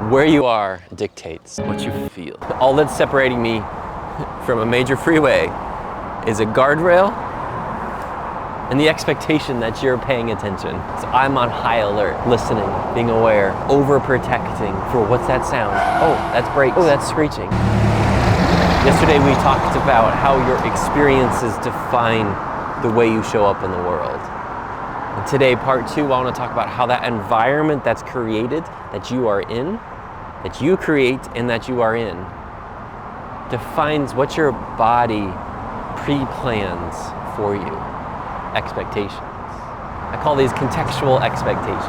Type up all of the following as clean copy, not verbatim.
Where you are dictates what you feel. All that's separating me from a major freeway is a guardrail and the expectation that you're paying attention. So I'm on high alert, listening, being aware, overprotecting for what's that sound? Oh, that's brakes. Oh, that's screeching. Yesterday we talked about how your experiences define the way you show up in the world. And today, part 2, I want to talk about how that environment that's created, that you are in, that you create and that you are in, defines what your body pre-plans for you. Expectations. I call these contextual expectations.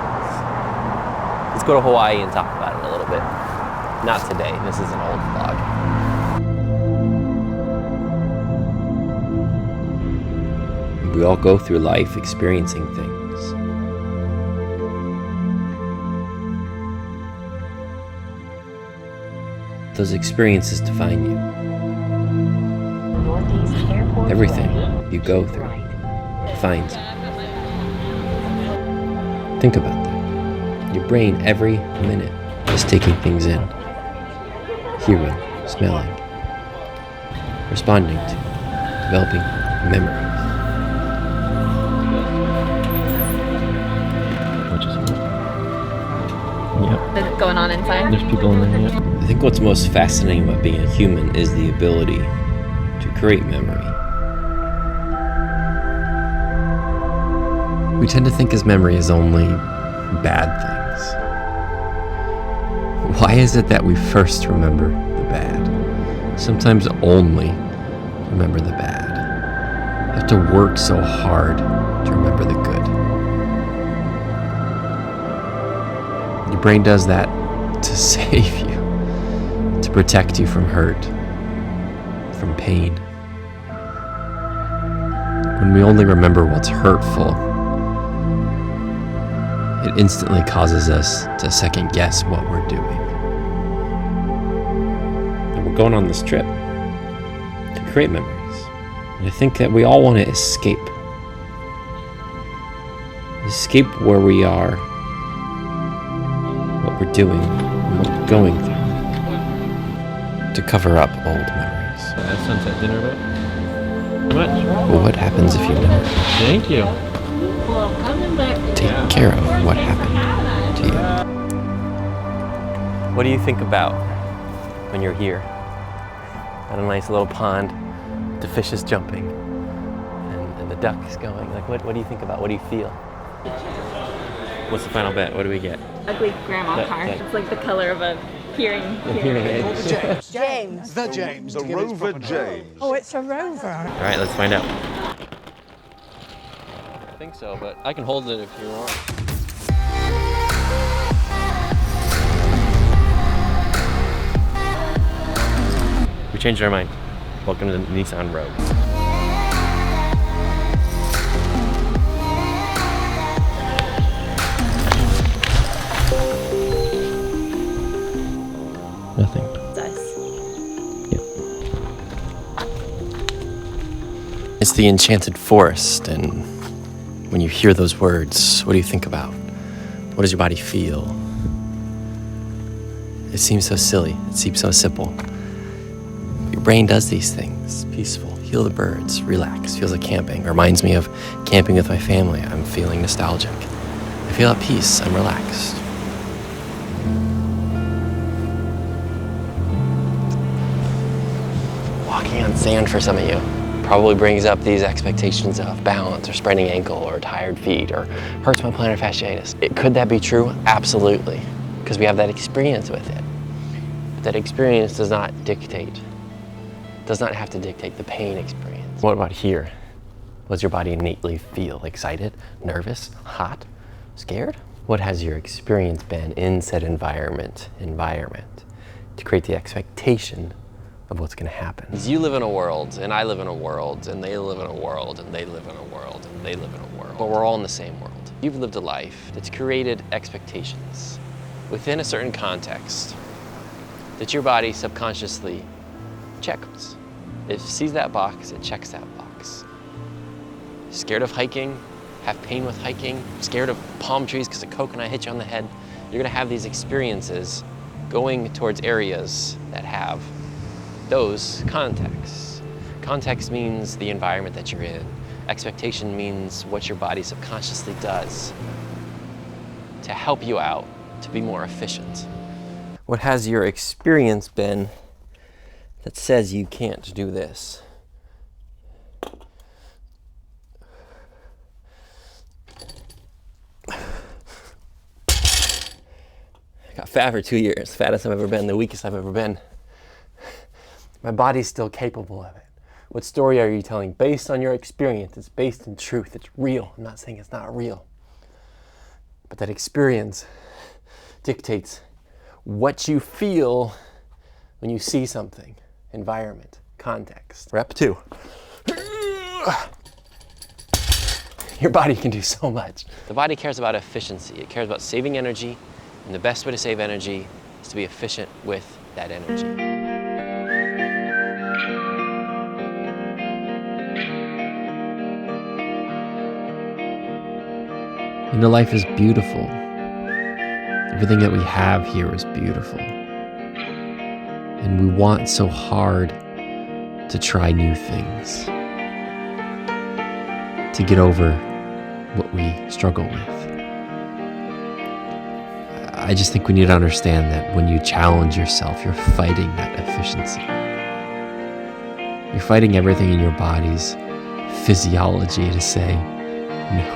Let's go to Hawaii and talk about it a little bit. Not today, this is an old vlog. We all go through life experiencing things. Those experiences define you. Everything you go through defines you. Think about that. Your brain every minute is taking things in, hearing, smelling, responding to, developing memories. Yep. That's going on inside. There's people in there, yep. I think what's most fascinating about being a human is the ability to create memory. We tend to think of memory as only bad things. Why is it that we first remember the bad? Sometimes only remember the bad. You have to work so hard to remember the good. Your brain does that to save you, to protect you from hurt, from pain. When we only remember what's hurtful, it instantly causes us to second guess what we're doing. And we're going on this trip to create memories. And I think that we all want to escape. Escape where we are, what we're doing, and what we're going through, to cover up old memories. At sunset dinner, but how much? Well, what happens if you never Thank you. take care of what happened to you? What do you think about when you're here at a nice little pond, the fish is jumping, and the duck is going? Like, what do you think about? What do you feel? What's the final bet? What do we get? Ugly grandma car. It's like the color of a hearing aid. James. The James. The Rover James. Oh, it's a rover. All right, let's find out. I think so, but I can hold it if you want. We changed our mind. Welcome to the Nissan Rogue. Nothing. It's us. It's the enchanted forest, and when you hear those words, what do you think about? What does your body feel? It seems so silly. It seems so simple. Your brain does these things. Peaceful, heal the birds, relax, feels like camping. Reminds me of camping with my family. I'm feeling nostalgic. I feel at peace, I'm relaxed. Walking on sand for some of you probably brings up these expectations of balance or spraining ankle or tired feet or hurts my plantar fasciitis. Could that be true? Absolutely, because we have that experience with it. That experience does not have to dictate the pain experience. What about here? Does your body innately feel excited, nervous, hot, scared? What has your experience been in said environment to create the expectation of what's going to happen? You live in a world, and I live in a world, and they live in a world, and they live in a world, and they live in a world. But we're all in the same world. You've lived a life that's created expectations within a certain context that your body subconsciously checks. It sees that box, it checks that box. Scared of hiking, have pain with hiking, scared of palm trees because a coconut hit you on the head. You're gonna have these experiences going towards areas that have those contexts. Context means the environment that you're in. Expectation means what your body subconsciously does to help you out to be more efficient. What has your experience been that says you can't do this? I got fat for 2 years, fattest I've ever been, the weakest I've ever been. My body's still capable of it. What story are you telling? Based on your experience, it's based in truth, it's real. I'm not saying it's not real. But that experience dictates what you feel when you see something. Environment, context. Rep 2. Your body can do so much. The body cares about efficiency. It cares about saving energy, and the best way to save energy is to be efficient with that energy. You know, life is beautiful. Everything that we have here is beautiful. And we want so hard to try new things, to get over what we struggle with. I just think we need to understand that when you challenge yourself, you're fighting that efficiency. You're fighting everything in your body's physiology to say no.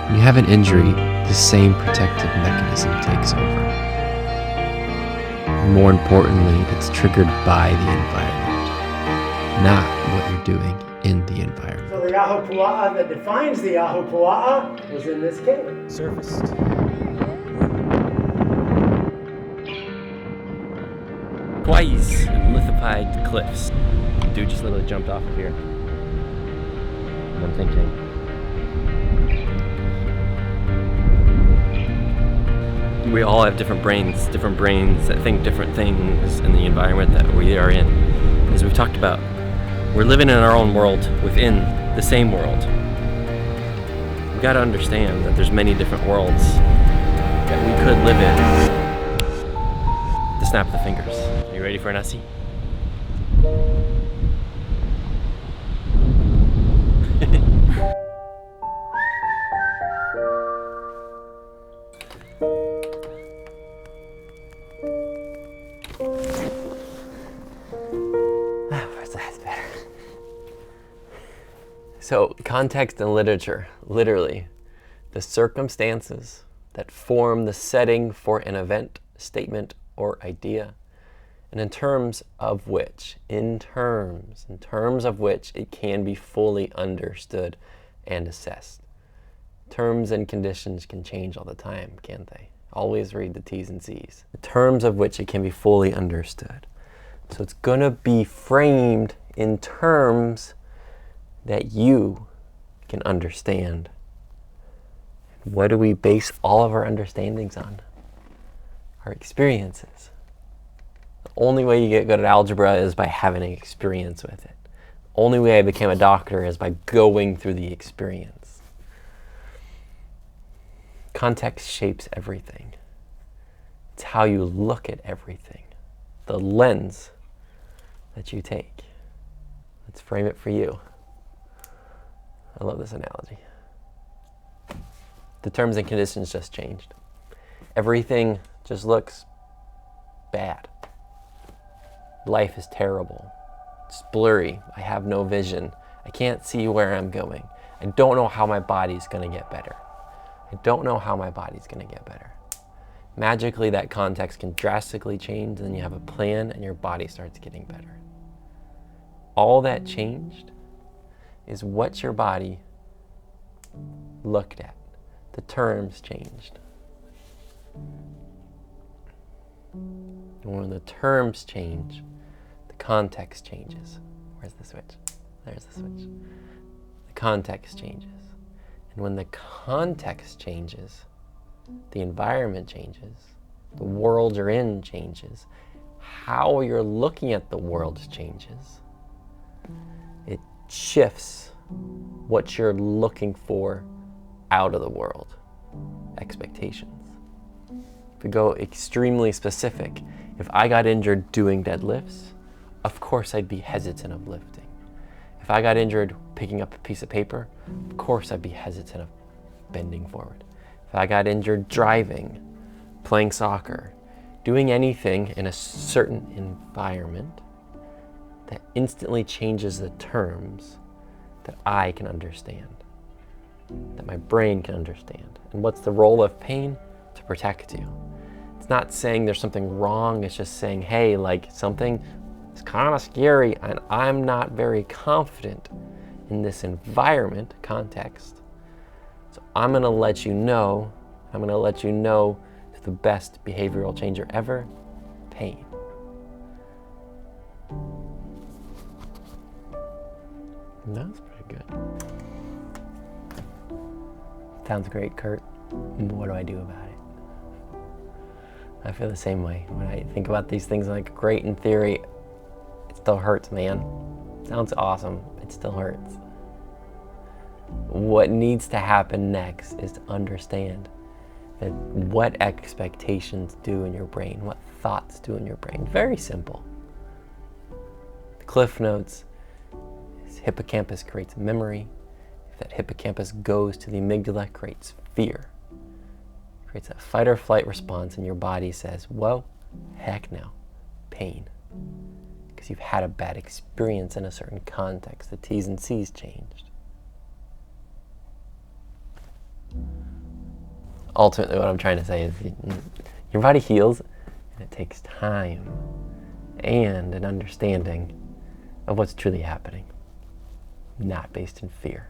When you have an injury, the same protective mechanism takes over. More importantly, it's triggered by the environment, not what you're doing in the environment. So the Ahupua'a that defines the Ahupua'a was in this cave. Surfaced. Hawaii's lithified cliffs. Dude just literally jumped off of here. I'm thinking, we all have different brains that think different things in the environment that we are in. As we've talked about, we're living in our own world within the same world. We've got to understand that there's many different worlds that we could live in. The snap of the fingers. Are you ready for an Aussie? That's better. So, context and literature, literally, the circumstances that form the setting for an event, statement, or idea, and in terms of which it can be fully understood and assessed. Terms and conditions can change all the time, can't they? Always read the T's and C's. The terms of which it can be fully understood. So it's gonna be framed in terms that you can understand. What do we base all of our understandings on? Our experiences. The only way you get good at algebra is by having an experience with it. The only way I became a doctor is by going through the experience. Context shapes everything. It's how you look at everything. The lens that you take. Let's frame it for you. I love this analogy. The terms and conditions just changed. Everything just looks bad. Life is terrible. It's blurry. I have no vision. I can't see where I'm going. I don't know how my body's gonna get better. Magically, that context can drastically change, and then you have a plan and your body starts getting better. All that changed is what your body looked at. The terms changed. And when the terms change, the context changes. Where's the switch? There's the switch. The context changes. And when the context changes, the environment changes, the world you're in changes, how you're looking at the world changes. It shifts what you're looking for out of the world. Expectations. If we go extremely specific, if I got injured doing deadlifts, of course I'd be hesitant of lifting. If I got injured picking up a piece of paper, of course I'd be hesitant of bending forward. If I got injured driving, playing soccer, doing anything in a certain environment that instantly changes the terms that I can understand, that my brain can understand. And what's the role of pain? To protect you. It's not saying there's something wrong, it's just saying, hey, like something is kind of scary and I'm not very confident in this environment context. So I'm gonna let you know the best behavioral changer ever, pain. That's pretty good. Sounds great, Kurt. What do I do about it? I feel the same way. When I think about these things like great in theory, it still hurts, man. Sounds awesome, it still hurts. What needs to happen next is to understand that what expectations do in your brain, what thoughts do in your brain. Very simple. The Cliff Notes is hippocampus creates memory. If that hippocampus goes to the amygdala, it creates fear. It creates a fight or flight response, and your body says, whoa, heck no, pain. Because you've had a bad experience in a certain context. The T's and C's changed. Ultimately, what I'm trying to say is your body heals, and it takes time and an understanding of what's truly happening, not based in fear.